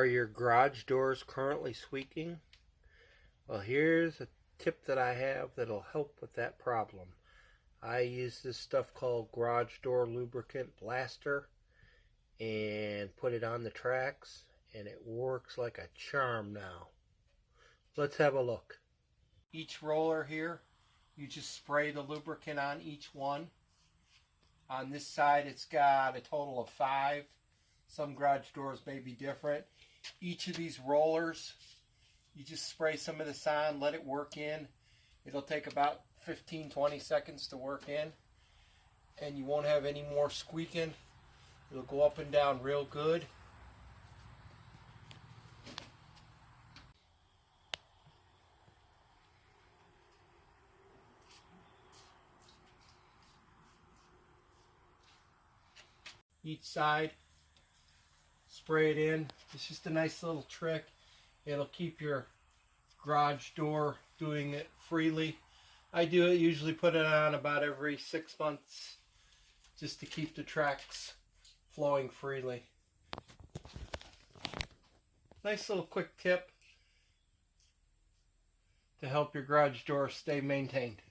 Are your garage doors currently squeaking? Well, here's a tip that I have that'll help with that problem. I use this stuff called garage door lubricant blaster and put it on the tracks, and it works like a charm now. Let's have a look. Each roller here, you just spray the lubricant on each one. On this side, it's got a total of 5. Some garage doors may be different. Each of these rollers, you just spray some of this on, let it work in. It'll take about 15-20 seconds to work in, and you won't have any more squeaking. It'll go up and down real good. Each side, spray it in. It's just a nice little trick. It'll keep your garage door doing it freely. I do it, usually put it on about every 6 months just to keep the tracks flowing freely. Nice little quick tip to help your garage door stay maintained.